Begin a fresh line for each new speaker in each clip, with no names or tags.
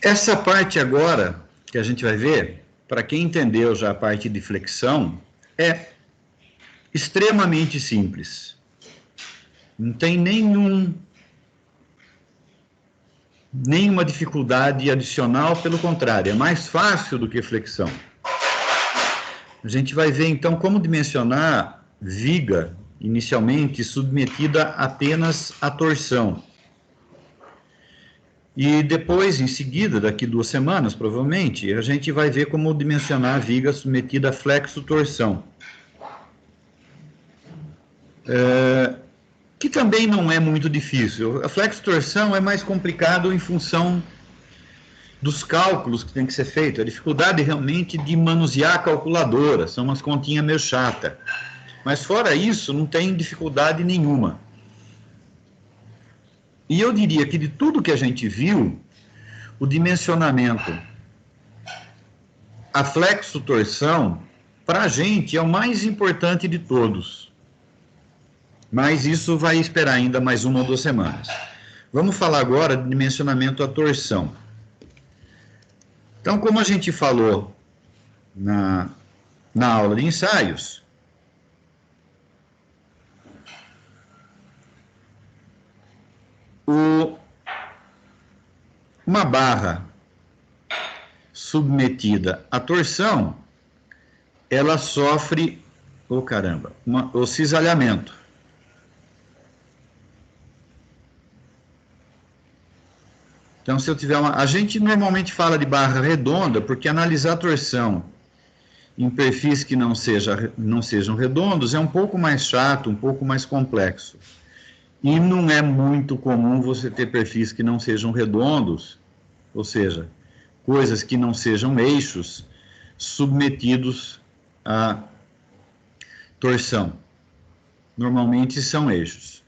Essa parte agora, que a gente vai ver, para quem entendeu já a parte de flexão, é extremamente simples. Não tem nenhuma dificuldade adicional, pelo contrário, é mais fácil do que flexão. A gente vai ver, então, como dimensionar viga, inicialmente submetida apenas à torção. E depois, em seguida, daqui 2 semanas, provavelmente, a gente vai ver como dimensionar a viga submetida a flexo-torção. Que também não é muito difícil. A flexo-torção é mais complicado em função dos cálculos que tem que ser feito. A dificuldade realmente de manusear a calculadora, são umas continhas meio chatas. Mas fora isso, não tem dificuldade nenhuma. E eu diria que de tudo que a gente viu, o dimensionamento, a flexo-torção, para a gente é o mais importante de todos. Mas isso vai esperar ainda mais 1 ou 2 semanas. Vamos falar agora de dimensionamento à torção. Então, como a gente falou na aula de ensaios, uma barra submetida à torção, ela sofre, o cisalhamento. Então, se eu tiver a gente normalmente fala de barra redonda, porque analisar a torção em perfis que não sejam redondos é um pouco mais chato, um pouco mais complexo. E não é muito comum você ter perfis que não sejam redondos, ou seja, coisas que não sejam eixos, submetidos à torção. Normalmente são eixos.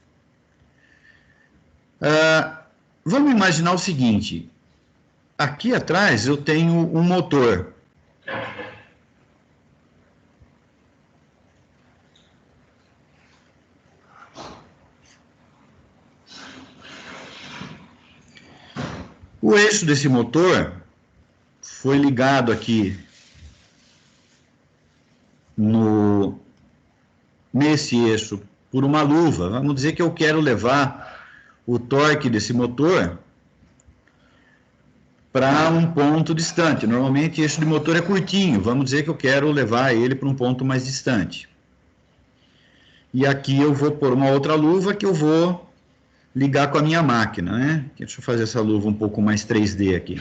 Vamos imaginar o seguinte, aqui atrás eu tenho um motor. O eixo desse motor foi ligado aqui nesse eixo por uma luva. Vamos dizer que eu quero levar o torque desse motor para um ponto distante. Normalmente, eixo de motor é curtinho. Vamos dizer que eu quero levar ele para um ponto mais distante. E aqui eu vou pôr uma outra luva que eu vou ligar com a minha máquina, né? Deixa eu fazer essa luva um pouco mais 3D aqui.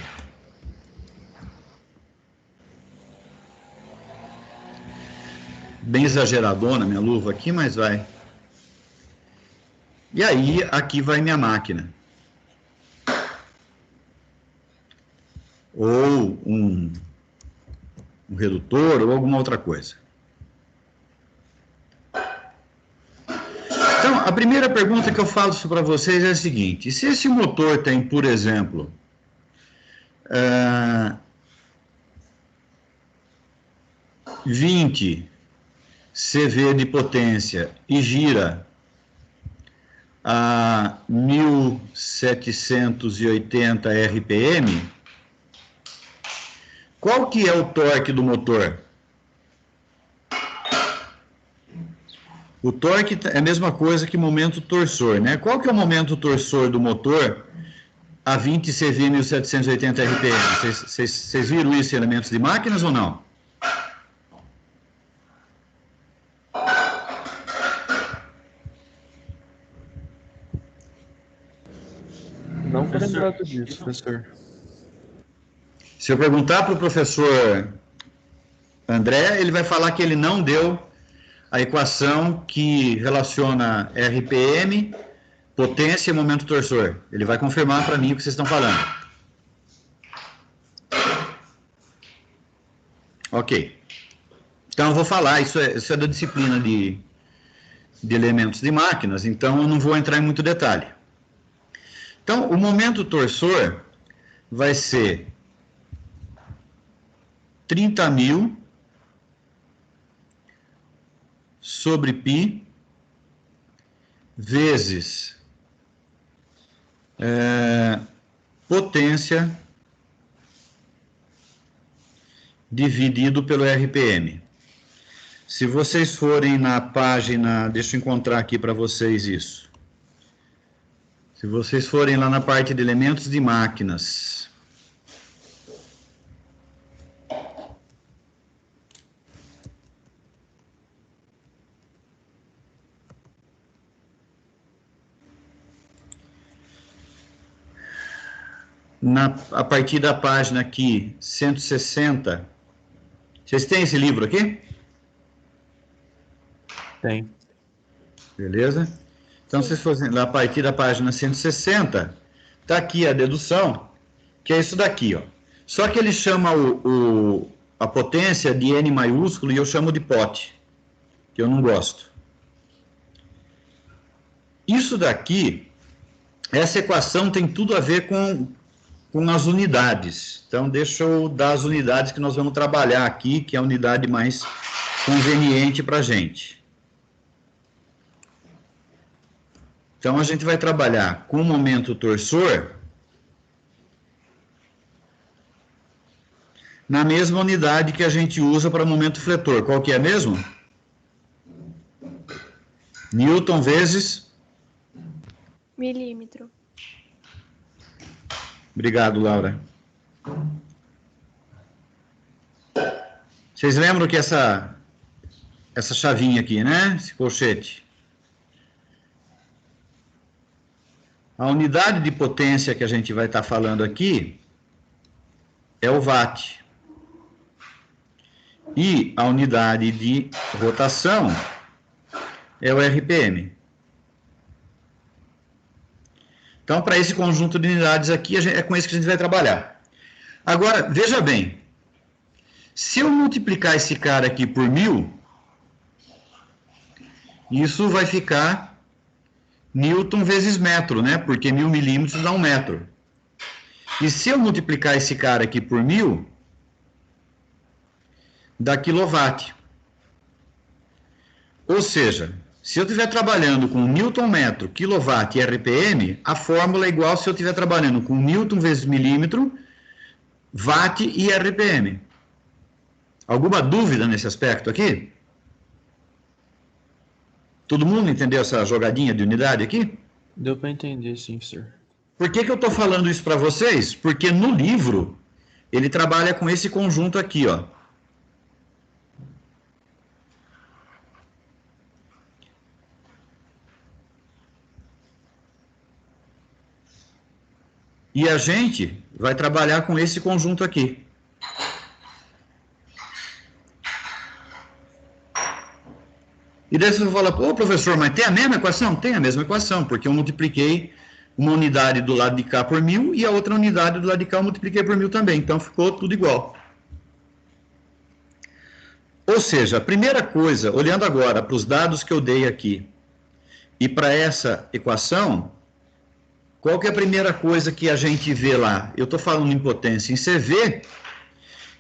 Bem exageradona minha luva aqui, mas vai. E aí, aqui vai minha máquina. Ou um redutor, ou alguma outra coisa. Então, a primeira pergunta que eu faço para vocês é a seguinte: se esse motor tem, por exemplo, 20 CV de potência e gira a 1780 RPM, qual que é o torque do motor? O torque é a mesma coisa que momento torsor, né? Qual que é o momento torsor do motor a 20 CV 1780 RPM? Vocês viram isso em elementos de máquinas ou não?
Não estou lembrado disso, professor.
Se eu perguntar para o professor André, ele vai falar que ele não deu a equação que relaciona RPM, potência e momento torsor. Ele vai confirmar para mim o que vocês estão falando. Ok. Então eu vou falar, isso é da disciplina de elementos de máquinas, então eu não vou entrar em muito detalhe. Então, o momento torsor vai ser 30.000 sobre π vezes potência dividido pelo RPM. Se vocês forem na página, deixa eu encontrar aqui para vocês isso. Se vocês forem lá na parte de elementos de máquinas, a partir da página aqui, 160, vocês têm esse livro aqui?
Tem.
Beleza? Então, se vocês forem lá a partir da página 160, está aqui a dedução, que é isso daqui, ó. Só que ele chama a potência de N maiúsculo e eu chamo de pote, que eu não gosto. Isso daqui, essa equação tem tudo a ver com as unidades. Então, deixa eu dar as unidades que nós vamos trabalhar aqui, que é a unidade mais conveniente para a gente. Então, a gente vai trabalhar com o momento torsor na mesma unidade que a gente usa para o momento fletor. Qual que é mesmo? Newton vezes?
Milímetro.
Obrigado, Laura. Vocês lembram que essa chavinha aqui, né? Esse colchete. A unidade de potência que a gente vai estar falando aqui é o watt. E a unidade de rotação é o RPM. Então, para esse conjunto de unidades aqui, é com isso que a gente vai trabalhar. Agora, veja bem. Se eu multiplicar esse cara aqui por 1000, isso vai ficar Newton vezes metro, né? Porque 1000 milímetros dá 1 metro. E se eu multiplicar esse cara aqui por 1000, dá quilowatt. Ou seja, se eu estiver trabalhando com Newton metro, quilowatt e RPM, a fórmula é igual se eu estiver trabalhando com Newton vezes milímetro, watt e RPM. Alguma dúvida nesse aspecto aqui? Todo mundo entendeu essa jogadinha de unidade aqui?
Deu para entender, sim, senhor.
Por que eu estou falando isso para vocês? Porque no livro, ele trabalha com esse conjunto aqui, ó. E a gente vai trabalhar com esse conjunto aqui. E daí você fala, pô, professor, mas tem a mesma equação? Tem a mesma equação, porque eu multipliquei uma unidade do lado de cá por 1000 e a outra unidade do lado de cá eu multipliquei por 1000 também. Então ficou tudo igual. Ou seja, a primeira coisa, olhando agora para os dados que eu dei aqui e para essa equação, qual que é a primeira coisa que a gente vê lá? Eu estou falando em potência em CV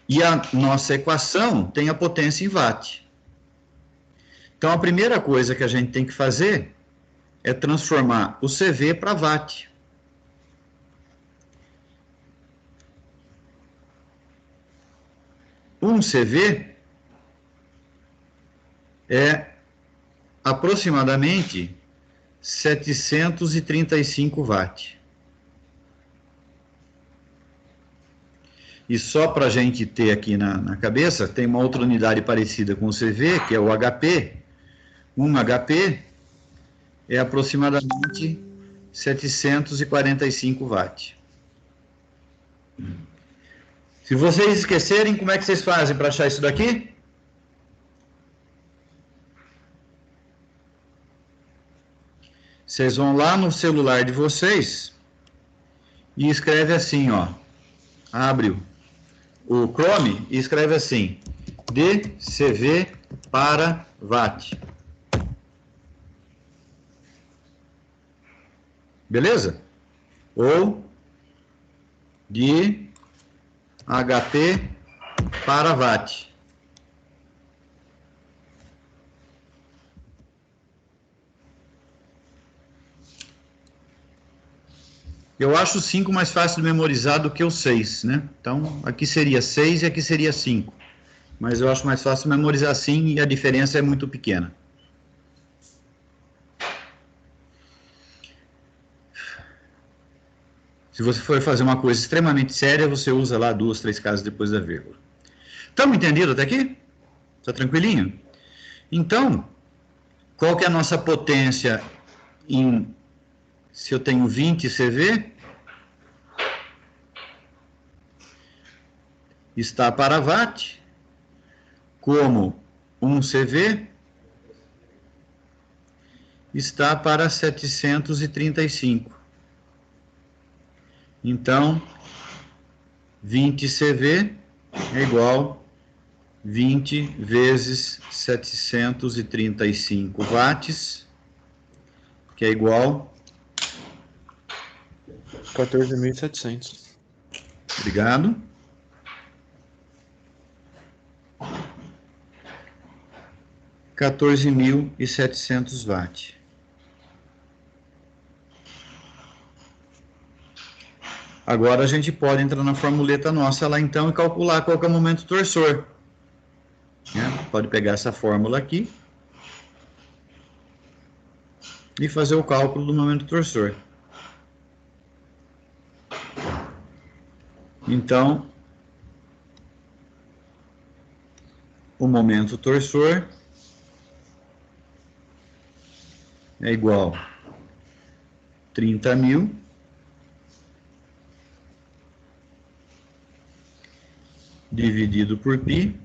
e a nossa equação tem a potência em watt. Então, a primeira coisa que a gente tem que fazer é transformar o CV para watt. Um CV é aproximadamente 735 watts. E só para a gente ter aqui na cabeça, tem uma outra unidade parecida com o CV, que é o HP. Um HP é aproximadamente 745 watts. Se vocês esquecerem, como é que vocês fazem para achar isso daqui? Vocês vão lá no celular de vocês e escreve assim, ó. Abre o Chrome e escreve assim: dCV para watt. Beleza? Ou de HP para watt. Eu acho o 5 mais fácil de memorizar do que o 6, né? Então, aqui seria 6 e aqui seria 5. Mas eu acho mais fácil memorizar assim e a diferença é muito pequena. Se você for fazer uma coisa extremamente séria, você usa lá 2, 3 casas depois da vírgula. Estamos entendidos até aqui? Está tranquilinho? Então, qual que é a nossa potência em... Se eu tenho 20 CV, está para watt, como 1 CV está para 735. Então, 20 CV é igual 20 vezes 735 watts, que é igual...
14.700.
Obrigado. $14.700 watts. Agora a gente pode entrar na formuleta nossa lá então e calcular qual que é o momento torsor. Pode pegar essa fórmula aqui e fazer o cálculo do momento torsor. Então, o momento torsor é igual a 30.000 dividido por π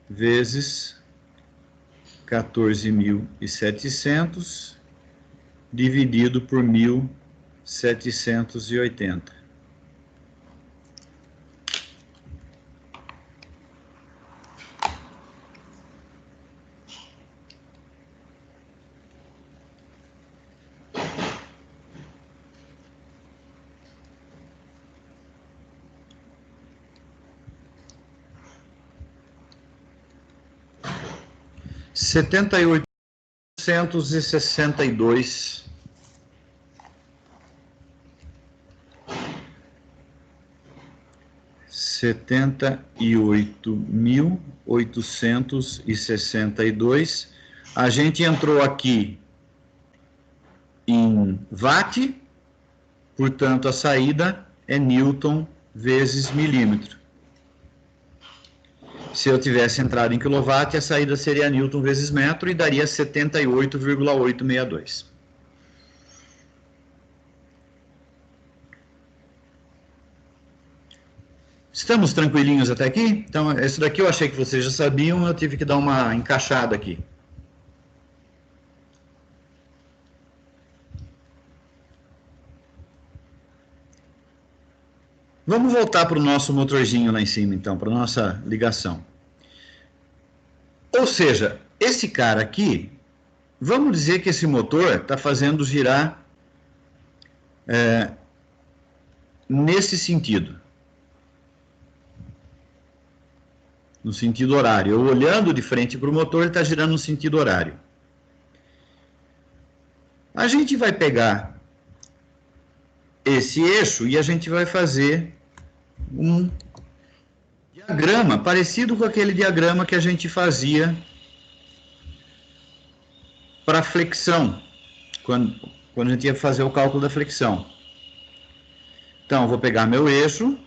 vezes 14.700 dividido por 1.780. $78.862. $78.862. A gente entrou aqui em watt, portanto a saída é Newton vezes milímetro. Se eu tivesse entrado em quilowatt, a saída seria Newton vezes metro e daria 78,862. Estamos tranquilinhos até aqui? Então, isso daqui eu achei que vocês já sabiam, eu tive que dar uma encaixada aqui. Vamos voltar para o nosso motorzinho lá em cima, então, para a nossa ligação. Ou seja, esse cara aqui, vamos dizer que esse motor está fazendo girar nesse sentido. No sentido horário. Eu olhando de frente para o motor, ele está girando no sentido horário. A gente vai pegar esse eixo e a gente vai fazer um diagrama parecido com aquele diagrama que a gente fazia para flexão, quando a gente ia fazer o cálculo da flexão. Então, eu vou pegar meu eixo.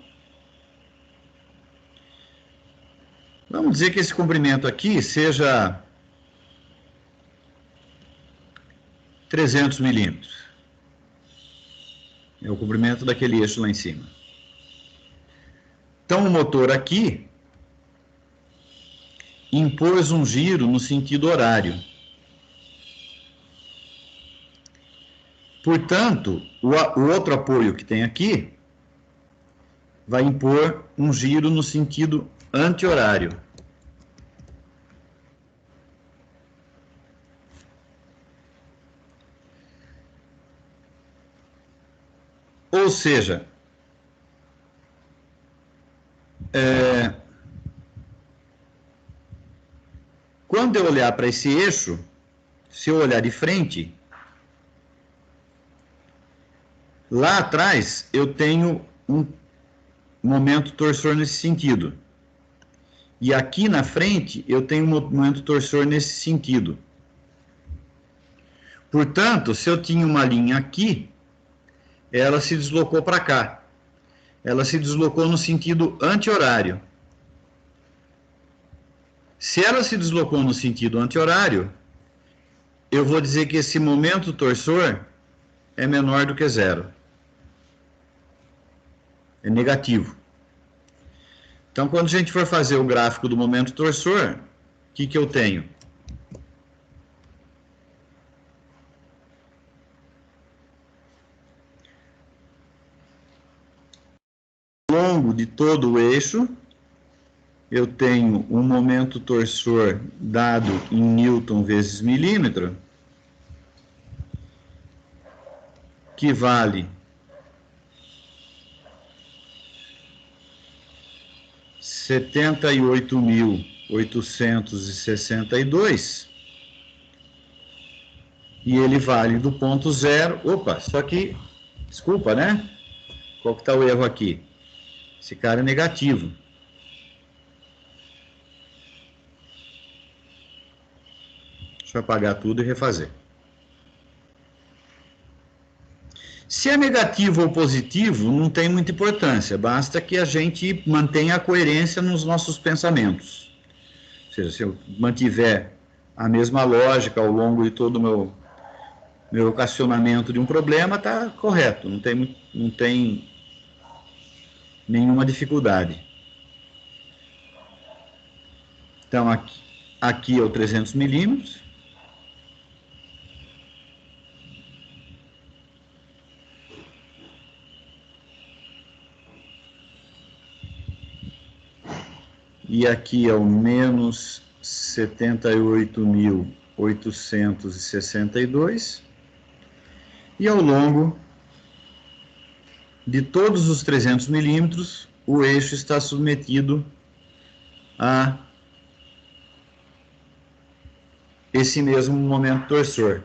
Vamos dizer que esse comprimento aqui seja 300 milímetros. É o comprimento daquele eixo lá em cima. Então, o motor aqui impôs um giro no sentido horário. Portanto, o outro apoio que tem aqui vai impor um giro no sentido anti-horário. Ou seja, quando eu olhar para esse eixo, se eu olhar de frente, Lá atrás, eu tenho um momento torsor nesse sentido. E aqui na frente, eu tenho um momento torsor nesse sentido. Portanto, se eu tinha uma linha aqui, ela se deslocou para cá. Ela se deslocou no sentido anti-horário. Se ela se deslocou no sentido anti-horário, eu vou dizer que esse momento torsor é menor do que zero. É negativo. Então, quando a gente for fazer o gráfico do momento torsor, o que eu tenho? Ao longo de todo o eixo, eu tenho um momento torsor dado em Newton vezes milímetro, que vale 78.862, e ele vale do ponto zero. Opa, só que, desculpa, né? Qual que está o erro aqui? Esse cara é negativo. Deixa eu apagar tudo e refazer. Se é negativo ou positivo, não tem muita importância, basta que a gente mantenha a coerência nos nossos pensamentos. Ou seja, se eu mantiver a mesma lógica ao longo de todo o meu equacionamento de um problema, está correto, não tem nenhuma dificuldade. Então, aqui é o 300 milímetros. E aqui é o menos 78.862. E ao longo de todos os 300 milímetros, o eixo está submetido a esse mesmo momento torsor.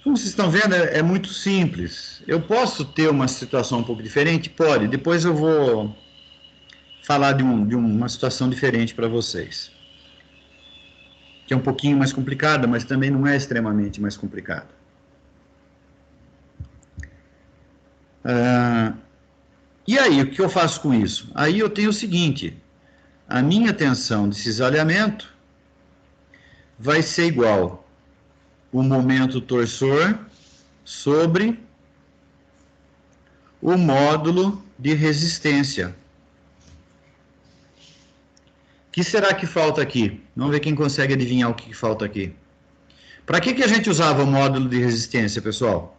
Como vocês estão vendo, é muito simples. Eu posso ter uma situação um pouco diferente? Pode. Depois eu vou falar de uma situação diferente para vocês, que é um pouquinho mais complicada, mas também não é extremamente mais complicada. E aí, o que eu faço com isso? Aí eu tenho o seguinte, a minha tensão de cisalhamento vai ser igual o momento torsor sobre o módulo de resistência. O que será que falta aqui? Vamos ver quem consegue adivinhar o que falta aqui. Para que a gente usava o módulo de resistência, pessoal?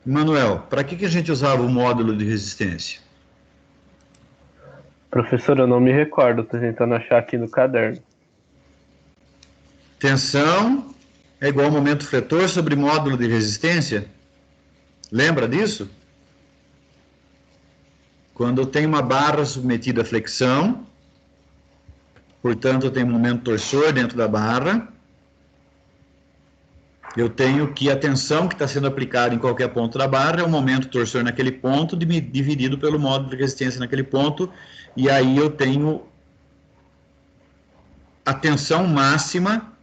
Manuel, para que a gente usava o módulo de resistência?
Professor, eu não me recordo, tô tentando achar aqui no caderno.
Tensão é igual ao momento fletor sobre módulo de resistência? Lembra disso? Quando eu tenho uma barra submetida à flexão, portanto eu tenho um momento torsor dentro da barra, eu tenho que a tensão que está sendo aplicada em qualquer ponto da barra é o momento torsor naquele ponto dividido pelo módulo de resistência naquele ponto, e aí eu tenho a tensão máxima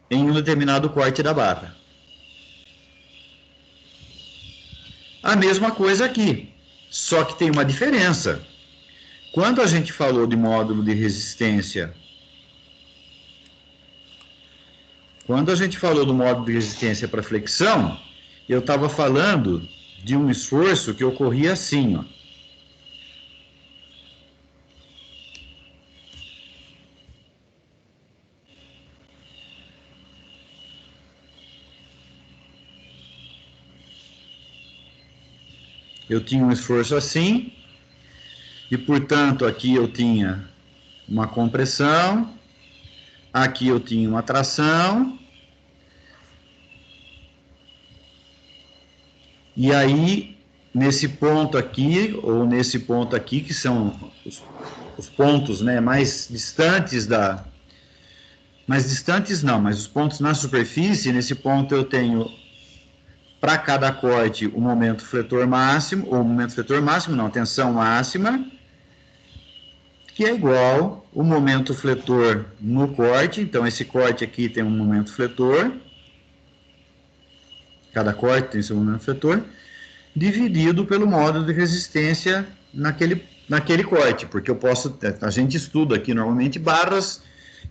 em um determinado corte da barra. A mesma coisa aqui, só que tem uma diferença. Quando a gente falou de módulo de resistência, quando a gente falou do módulo de resistência para flexão, eu estava falando de um esforço que ocorria assim, ó. eu tinha um esforço assim, e, portanto, aqui eu tinha uma compressão, aqui eu tinha uma tração, e aí, nesse ponto aqui, ou nesse ponto aqui, que são os pontos, né, mais distantes mais distantes não, mas os pontos na superfície, nesse ponto eu tenho, para cada corte, o momento fletor máximo, ou momento fletor máximo, não, tensão máxima, que é igual o momento fletor no corte. Então, esse corte aqui tem um momento fletor, cada corte tem seu momento fletor, dividido pelo módulo de resistência naquele corte, porque a gente estuda aqui normalmente barras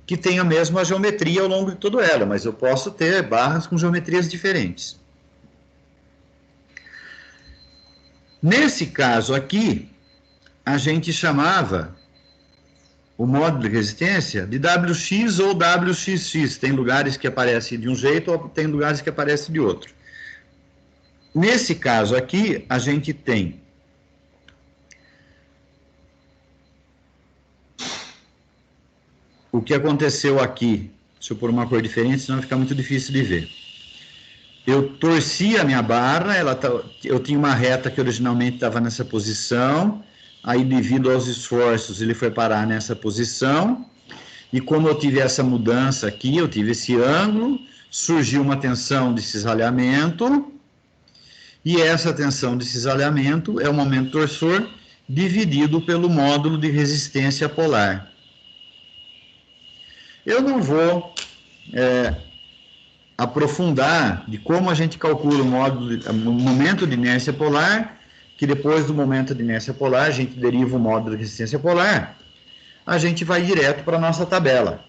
que têm a mesma geometria ao longo de toda ela, mas eu posso ter barras com geometrias diferentes. Nesse caso aqui, a gente chamava o módulo de resistência de WX ou WXX. Tem lugares que aparece de um jeito ou tem lugares que aparece de outro. Nesse caso aqui, a gente tem o que aconteceu aqui. Deixa eu pôr uma cor diferente, senão fica muito difícil de ver. Eu torci a minha barra, eu tinha uma reta que originalmente estava nessa posição, aí devido aos esforços ele foi parar nessa posição, e como eu tive essa mudança aqui, eu tive esse ângulo, surgiu uma tensão de cisalhamento, e essa tensão de cisalhamento é o momento torsor dividido pelo módulo de resistência polar. Eu não vou aprofundar de como a gente calcula o momento de inércia polar, que depois do momento de inércia polar a gente deriva o módulo de resistência polar, a gente vai direto para a nossa tabela.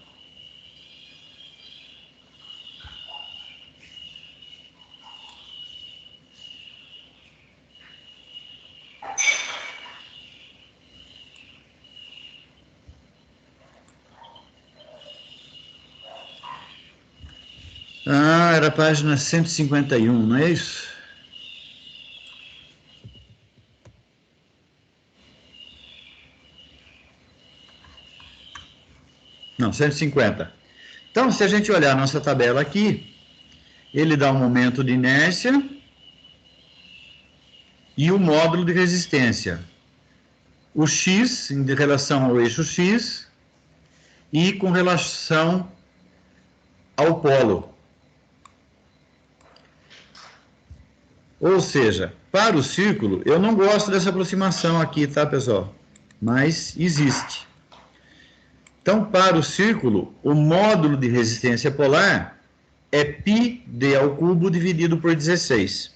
Ah, era a página 151, não é isso? Não, 150. Então, se a gente olhar a nossa tabela aqui, ele dá um momento de inércia e o módulo de resistência. O X em relação ao eixo X e com relação ao polo. Ou seja, para o círculo, eu não gosto dessa aproximação aqui, tá, pessoal? Mas existe. Então, para o círculo, o módulo de resistência polar é πd ao cubo dividido por 16.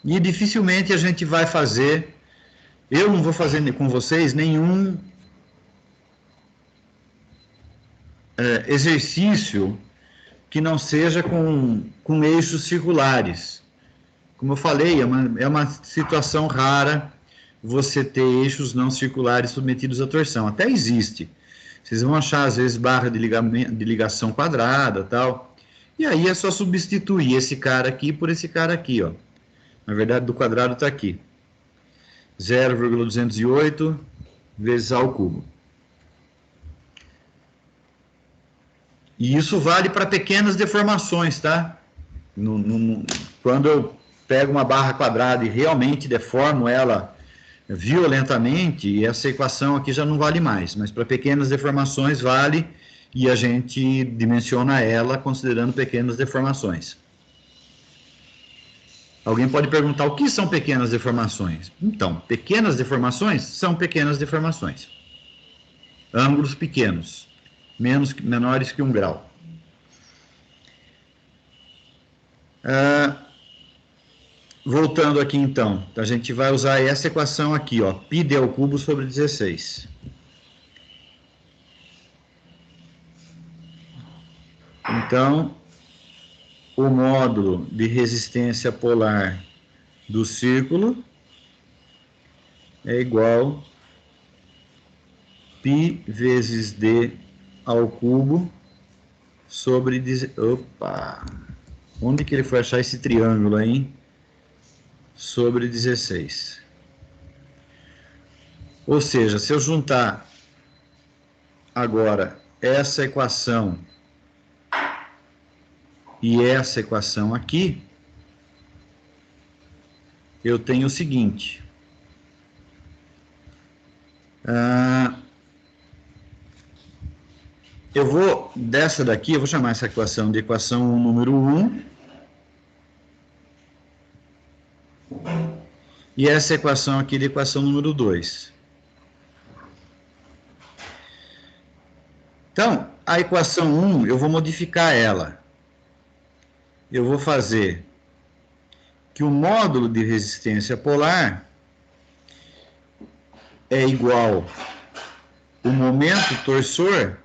E dificilmente a gente vai fazer, eu não vou fazer com vocês nenhum exercício que não seja com eixos circulares. Como eu falei, é uma situação rara você ter eixos não circulares submetidos à torção. Até existe. Vocês vão achar, às vezes, barra de ligação quadrada, tal. E aí é só substituir esse cara aqui por esse cara aqui, ó. Na verdade, do quadrado está aqui. 0,208 vezes A ao cubo. E isso vale para pequenas deformações, tá? Quando eu pego uma barra quadrada e realmente deformo ela violentamente, essa equação aqui já não vale mais, mas para pequenas deformações vale, e a gente dimensiona ela considerando pequenas deformações. Alguém pode perguntar, o que são pequenas deformações? Então, pequenas deformações são pequenas deformações. Ângulos pequenos, menores que 1 grau. Voltando aqui então, a gente vai usar essa equação aqui, ó, πd ao cubo sobre 16. Então, o módulo de resistência polar do círculo é igual π vezes d ao cubo sobre... Opa! Onde que ele foi achar esse triângulo aí, hein? Sobre 16. Ou seja, se eu juntar agora essa equação e essa equação aqui, eu tenho o seguinte. Eu vou, dessa daqui, eu vou chamar essa equação de equação número 1. E essa equação aqui de equação número 2. Então, a equação 1, eu vou modificar ela. Eu vou fazer que o módulo de resistência polar é igual o momento torsor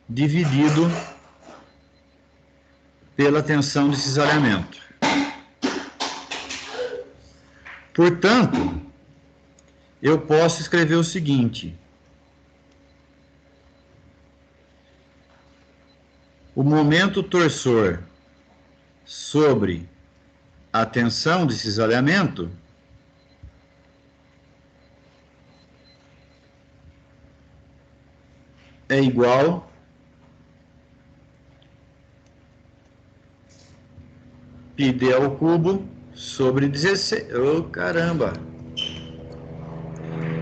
dividido pela tensão de cisalhamento. Portanto, eu posso escrever o seguinte: o momento torsor sobre a tensão de cisalhamento é igual πd ao cubo sobre 16. Oh, caramba!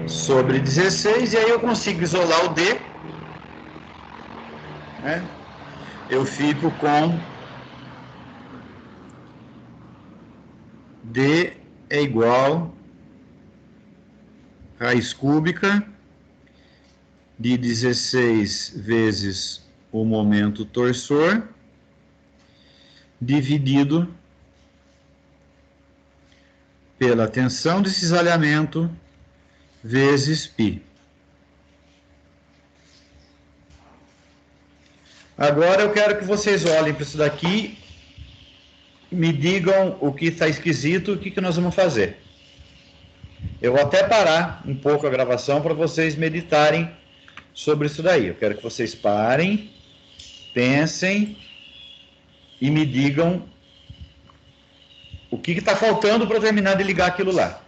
Sobre 16, e aí eu consigo isolar o D, né? Eu fico com D é igual raiz cúbica de 16 vezes o momento torsor dividido pela tensão de cisalhamento vezes π. Agora eu quero que vocês olhem para isso daqui e me digam o que está esquisito, o que nós vamos fazer. Eu vou até parar um pouco a gravação para vocês meditarem sobre isso daí. Eu quero que vocês parem, pensem e me digam o que está faltando para terminar de ligar aquilo lá.